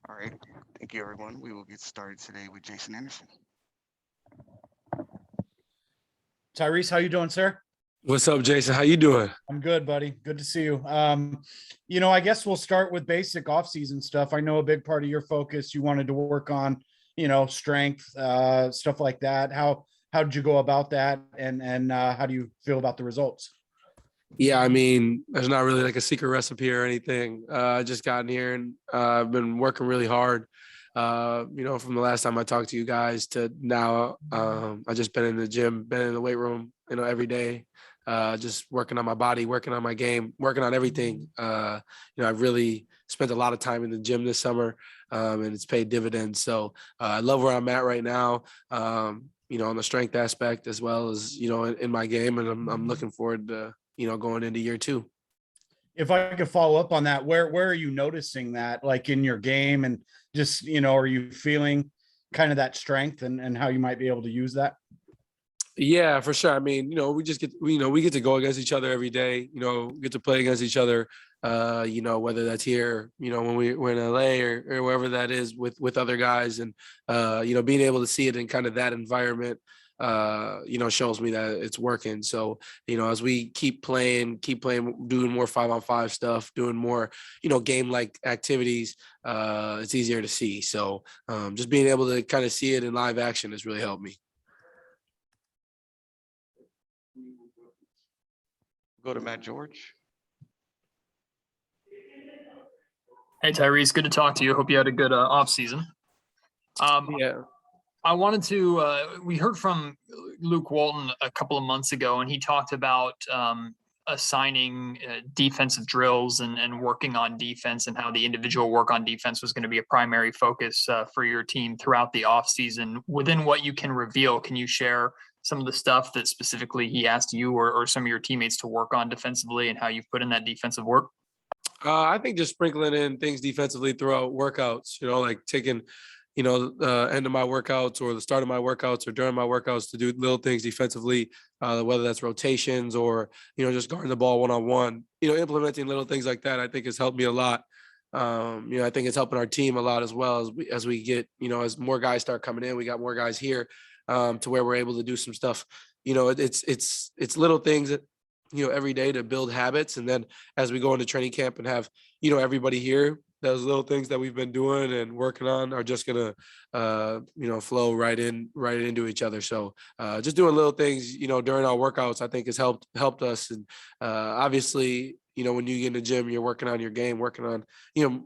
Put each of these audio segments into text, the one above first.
All right. Thank you, everyone. We will get started today with Jason Anderson. Tyrese, how you doing, sir? What's up, Jason? How you doing? I'm good, buddy. Good to see you. I guess we'll start with basic offseason stuff. I know a big part of your focus, you wanted to work on, strength, stuff like that. How did you go about that? And how do you feel about the results? Yeah, I mean, there's not really like a secret recipe or anything. I just got in here and I've been working really hard. From the last time I talked to you guys to now, I just been in the gym, been in the weight room, every day, just working on my body, working on my game, working on everything. I've really spent a lot of time in the gym this summer, and it's paid dividends. So I love where I'm at right now. On the strength aspect as well as, in my game. And I'm looking forward to, going into year two. If I could follow up on that, where are you noticing that, like in your game, and just, are you feeling kind of that strength and how you might be able to use that? Yeah, for sure. I mean, we just get, we get to go against each other every day, get to play against each other, whether that's here, when we're in LA or wherever that is with other guys. And, being able to see it in kind of that environment, shows me that it's working. So, as we keep playing, doing more 5-on-5 stuff, doing more, game-like activities, it's easier to see. So just being able to kind of see it in live action has really helped me. Go to Matt George. Hey, Tyrese, good to talk to you. Hope you had a good off season. Yeah. I wanted to, we heard from Luke Walton a couple of months ago, and he talked about assigning defensive drills and working on defense, and how the individual work on defense was going to be a primary focus for your team throughout the offseason. Within what you can reveal, can you share some of the stuff that specifically he asked you or some of your teammates to work on defensively, and how you've put in that defensive work? I think just sprinkling in things defensively throughout workouts, like taking the end of my workouts or the start of my workouts or during my workouts to do little things defensively, whether that's rotations or, just guarding the ball one-on-one, implementing little things like that, I think has helped me a lot. I think it's helping our team a lot as well as we get, as more guys start coming in, we got more guys here to where we're able to do some stuff. It's little things that, every day to build habits. And then as we go into training camp and have, everybody here, those little things that we've been doing and working on are just gonna, flow right into each other. So just doing little things, during our workouts, I think has helped us. And obviously, when you get in the gym, you're working on your game, working on,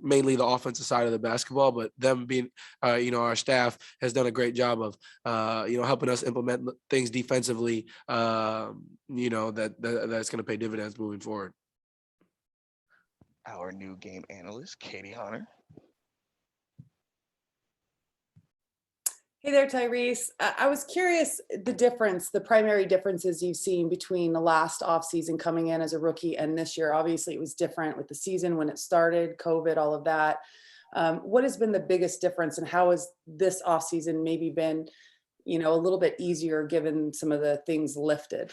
mainly the offensive side of the basketball. But them being, our staff has done a great job of, helping us implement things defensively. That's going to pay dividends moving forward. Our new game analyst, Katie Hunter. Hey there, Tyrese. I was curious the primary differences you've seen between the last offseason coming in as a rookie and this year. Obviously, it was different with the season when it started, COVID, all of that. What has been the biggest difference, and how has this offseason maybe been, a little bit easier given some of the things lifted?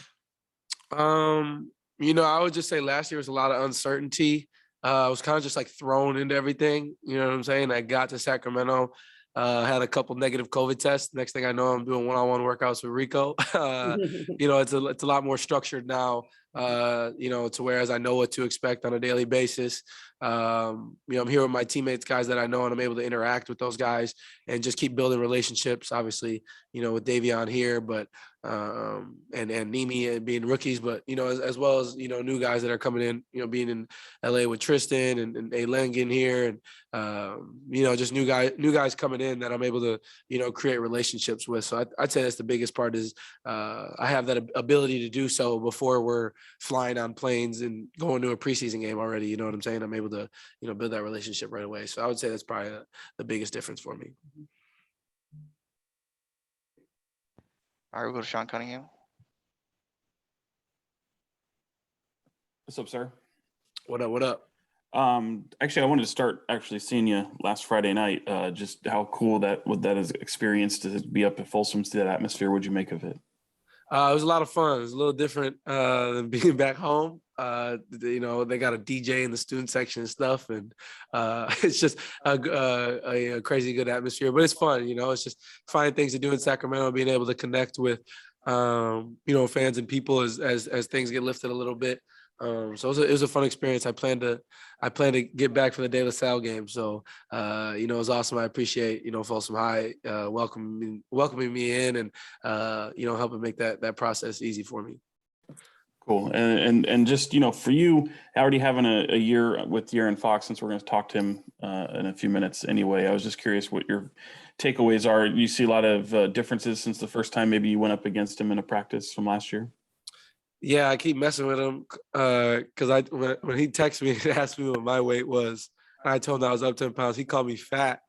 I would just say last year was a lot of uncertainty. I was kind of just like thrown into everything. You know what I'm saying? I got to Sacramento, had a couple negative COVID tests. Next thing I know, I'm doing one-on-one workouts with Rico. It's a lot more structured now, to whereas I know what to expect on a daily basis. I'm here with my teammates, guys that I know, and I'm able to interact with those guys and just keep building relationships, obviously, with Davion here, but and Nimi being rookies, but as well as new guys that are coming in, being in LA with Tristan and A Lengen here, and just new guys coming in that I'm able to create relationships with. So I'd say that's the biggest part is I have that ability to do so before we're flying on planes and going to a preseason game already. You know what I'm saying? I'm able to build that relationship right away. So I would say that's probably the biggest difference for me. All right, we'll go to Sean Cunningham. What's up, sir? What up? Actually, I wanted to start seeing you last Friday night. Just how cool that is experience to be up at Folsom, see that atmosphere. What'd you make of it? It was a lot of fun. It was a little different than being back home. They got a DJ in the student section and stuff, and it's just a crazy good atmosphere. But it's fun, It's just finding things to do in Sacramento, being able to connect with fans and people as things get lifted a little bit. So it was a fun experience. I plan to get back for the De La Salle game. So it was awesome. I appreciate Folsom High welcoming me in and helping make that process easy for me. Cool. And just, for you, already having a year with De'Aaron Fox, since we're going to talk to him in a few minutes anyway, I was just curious what your takeaways are. You see a lot of differences since the first time maybe you went up against him in a practice from last year? Yeah, I keep messing with him because when he texted me and asked me what my weight was, and I told him I was up 10 pounds, he called me fat.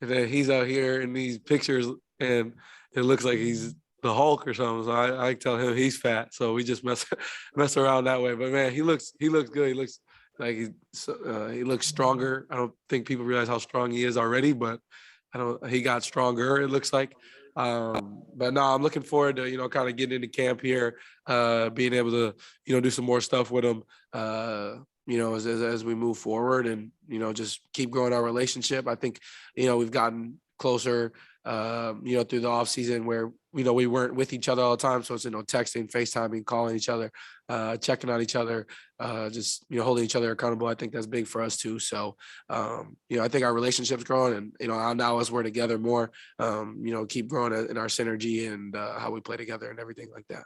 And then he's out here in these pictures and it looks like he's the Hulk or something. So I tell him he's fat. So we just mess around that way. But man, he looks good. He looks like he looks stronger. I don't think people realize how strong he is already, but he got stronger, it looks like. But no, I'm looking forward to, kind of getting into camp here, being able to, do some more stuff with him, as we move forward and, just keep growing our relationship. I think, we've gotten closer, through the off season where, we weren't with each other all the time. So it's, texting, FaceTiming, calling each other, checking on each other, just, holding each other accountable. I think that's big for us too. So, I think our relationship's growing and, now as we're together more, keep growing in our synergy and how we play together and everything like that.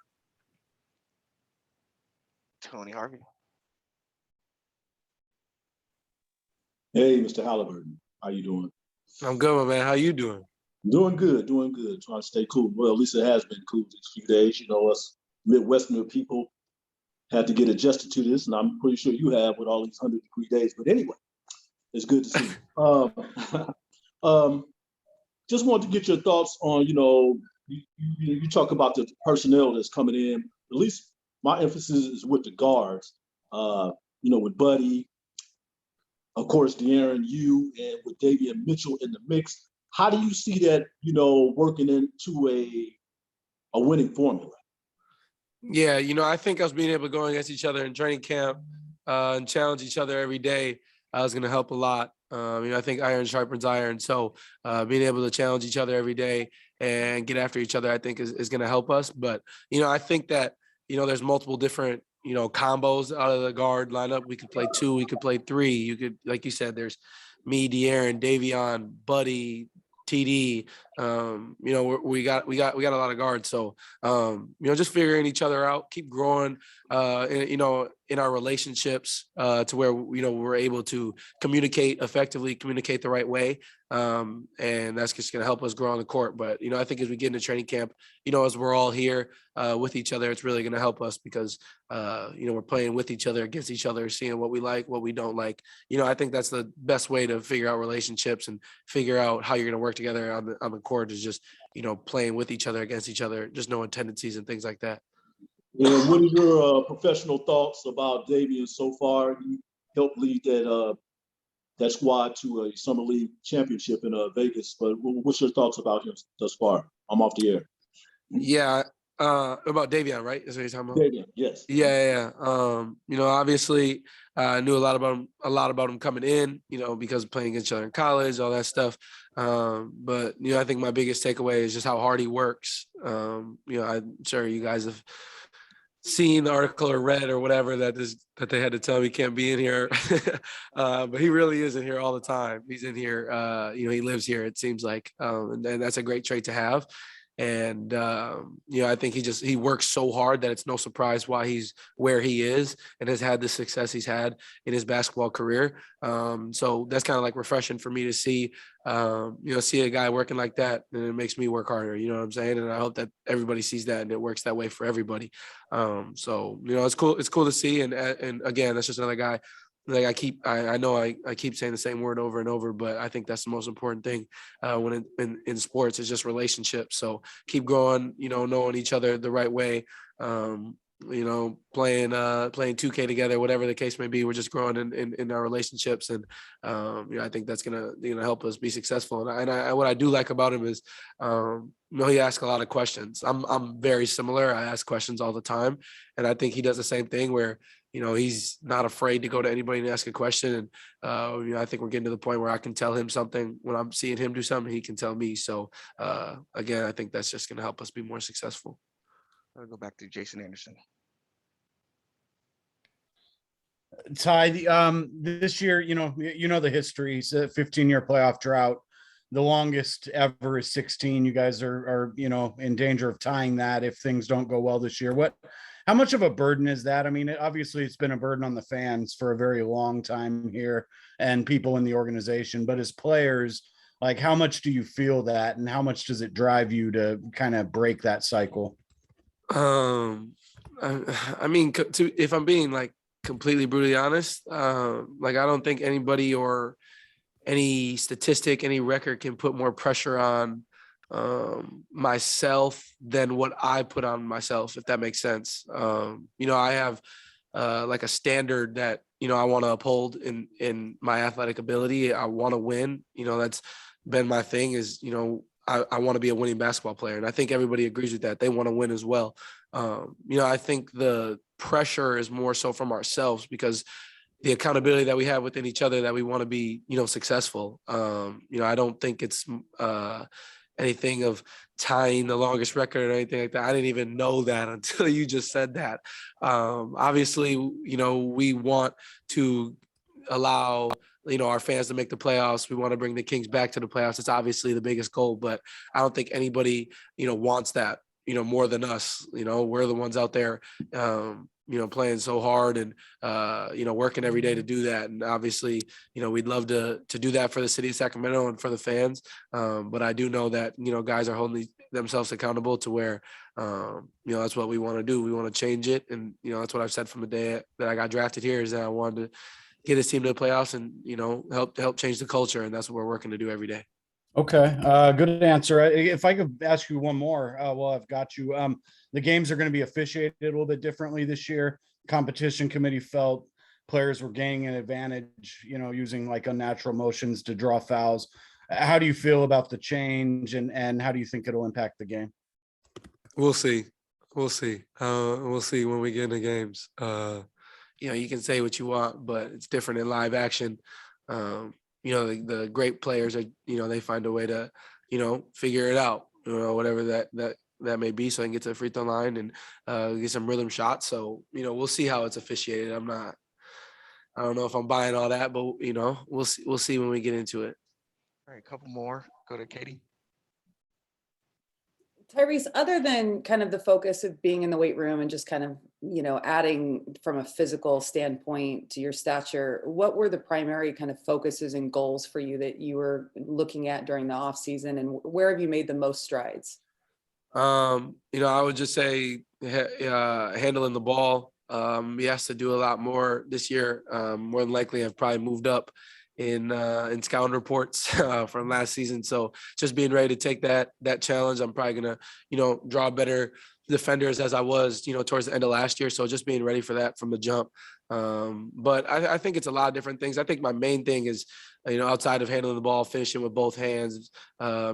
Tony Harvey. Hey, Mr. Haliburton, how you doing? I'm good, my man. How you doing? Doing good. Trying to stay cool. Well, at least it has been cool these few days. Us Midwestern people had to get adjusted to this, and I'm pretty sure you have with all these 100-degree days. But anyway, it's good to see you. Just wanted to get your thoughts on, you talk about the personnel that's coming in. At least my emphasis is with the guards, with Buddy, of course, De'Aaron, you, and with Davion Mitchell in the mix. How do you see that, working into a winning formula? Yeah, I think us being able to go against each other in training camp and challenge each other every day is going to help a lot. I think iron sharpens iron. So being able to challenge each other every day and get after each other, I think is going to help us. But, I think that, there's multiple different, combos out of the guard lineup. We could play 2, we could play 3. You could, like you said, there's me, De'Aaron, Davion, Buddy, TD. We got a lot of guards. So, just figuring each other out, keep growing, in our relationships to where, we're able to communicate effectively, communicate the right way. And that's just going to help us grow on the court. But, I think as we get into training camp, as we're all here with each other, it's really going to help us because, we're playing with each other, against each other, seeing what we like, what we don't like. I think that's the best way to figure out relationships and figure out how you're going to work together on the court is just, playing with each other, against each other, just knowing tendencies and things like that. And what are your professional thoughts about Davion so far? He helped lead that squad to a summer league championship in Vegas. But what's your thoughts about him thus far? I'm off the air. Yeah, about Davion, right? Is what you're talking about? Davion, yes. Yeah. Obviously, I knew a lot about him coming in, because playing against each other in college, all that stuff. But I think my biggest takeaway is just how hard he works. I'm sure you guys have seen the article or read or whatever that they had to tell him he can't be in here. But he really is in here all the time. He's in here, he lives here, it seems like. And that's a great trait to have. And, I think he works so hard that it's no surprise why he's where he is and has had the success he's had in his basketball career. So that's kind of like refreshing for me to see, see a guy working like that, and it makes me work harder, you know what I'm saying? And I hope that everybody sees that and it works that way for everybody. So, it's cool. It's cool to see. And again, that's just another guy. Like I keep saying the same word over and over, but I think that's the most important thing when in sports is just relationships. So keep growing, knowing each other the right way, playing 2K together, whatever the case may be. We're just growing in our relationships, and I think that's gonna help us be successful. And I what I do like about him is he asks a lot of questions. I'm very similar. I ask questions all the time, and I think he does the same thing where he's not afraid to go to anybody and ask a question. And, I think we're getting to the point where I can tell him something when I'm seeing him do something, he can tell me. So, again, I think that's just going to help us be more successful. I'll go back to Jason Anderson. Ty, this year, the history. It's a 15-year playoff drought. The longest ever is 16. You guys are in danger of tying that if things don't go well this year. How much of a burden is that? I mean, obviously it's been a burden on the fans for a very long time here and people in the organization, but as players, like, how much do you feel that, and how much does it drive you to kind of break that cycle? I mean, if I'm being like completely brutally honest, like, I don't think anybody or any statistic, any record can put more pressure on myself than what I put on myself, if that makes sense. I have like a standard that, I want to uphold in my athletic ability. I want to win. That's been my thing is, I want to be a winning basketball player. And I think everybody agrees with that. They want to win as well. I think the pressure is more so from ourselves because the accountability that we have within each other that we want to be, successful. I don't think it's anything of tying the longest record or anything like that. I didn't even know that until you just said that. Obviously, we want to allow, our fans to make the playoffs. We want to bring the Kings back to the playoffs. It's obviously the biggest goal, but I don't think anybody, wants that, more than us. We're the ones out there, playing so hard and, working every day to do that. And obviously, we'd love to do that for the city of Sacramento and for the fans. But I do know that, guys are holding themselves accountable to where, that's what we want to do. We want to change it. And, that's what I've said from the day that I got drafted here is that I wanted to get his team to the playoffs and, help change the culture. And that's what we're working to do every day. Okay. Good answer. If I could ask you one more, well, I've got you. The games are going to be officiated a little bit differently this year. Competition committee felt players were gaining an advantage, using like unnatural motions to draw fouls. How do you feel about the change and how do you think it'll impact the game? We'll see. We'll see. We'll see when we get into games. You can say what you want, but it's different in live action. The great players are, they find a way to, figure it out, whatever that may be, so I can get to the free throw line and get some rhythm shots. So, we'll see how it's officiated. I don't know if I'm buying all that, but, we'll see when we get into it. All right, a couple more. Go to Katie. Tyrese, other than kind of the focus of being in the weight room and just kind of, adding from a physical standpoint to your stature, what were the primary kind of focuses and goals for you that you were looking at during the off season, and where have you made the most strides? I would just say handling the ball. He has to do a lot more this year. More than likely, I've probably moved up in scouting reports from last season. So just being ready to take that challenge. I'm probably gonna, draw better defenders as I was, towards the end of last year. So just being ready for that from the jump. But I think it's a lot of different things. I think my main thing is, outside of handling the ball, finishing with both hands,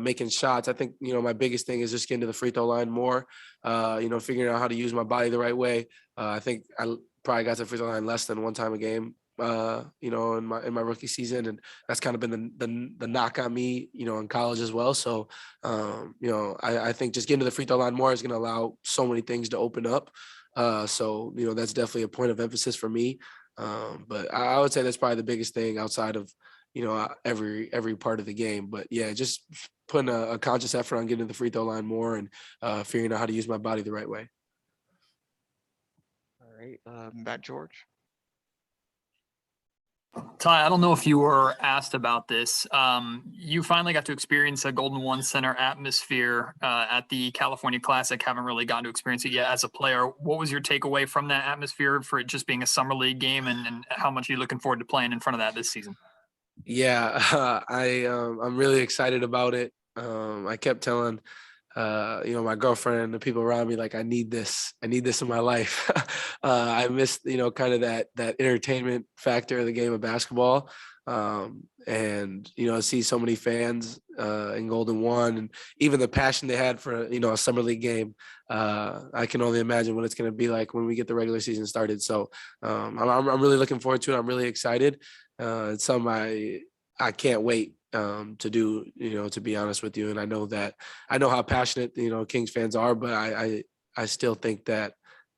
making shots. I think, my biggest thing is just getting to the free throw line more, figuring out how to use my body the right way. I think I probably got to the free throw line less than one time a game, in my rookie season. And that's kind of been the knock on me, in college as well. So, I think just getting to the free throw line more is going to allow so many things to open up. So, that's definitely a point of emphasis for me. But I would say that's probably the biggest thing outside of, every part of the game. But yeah, just putting a conscious effort on getting to the free throw line more and figuring out how to use my body the right way. All right, Matt George. Ty, I don't know if you were asked about this. You finally got to experience a Golden One Center atmosphere at the California Classic. Haven't really gotten to experience it yet as a player. What was your takeaway from that atmosphere for it just being a summer league game, and how much are you looking forward to playing in front of that this season? Yeah, I'm really excited about it. I kept telling my girlfriend and the people around me, like, I need this in my life. I missed, kind of that entertainment factor of the game of basketball. And, see so many fans in Golden One, and even the passion they had for, a summer league game. I can only imagine what it's going to be like when we get the regular season started. So I'm really looking forward to it. I'm really excited. It's something I can't wait to do, to be honest with you. And I know how passionate, Kings fans are, but I still think that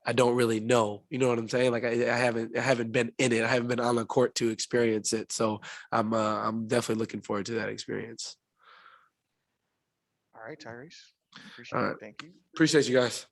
I don't really know, you know what I'm saying? Like I haven't been in it. I haven't been on the court to experience it. So I'm definitely looking forward to that experience. All right, Tyrese. All Appreciate right. it. Thank you. Appreciate you guys.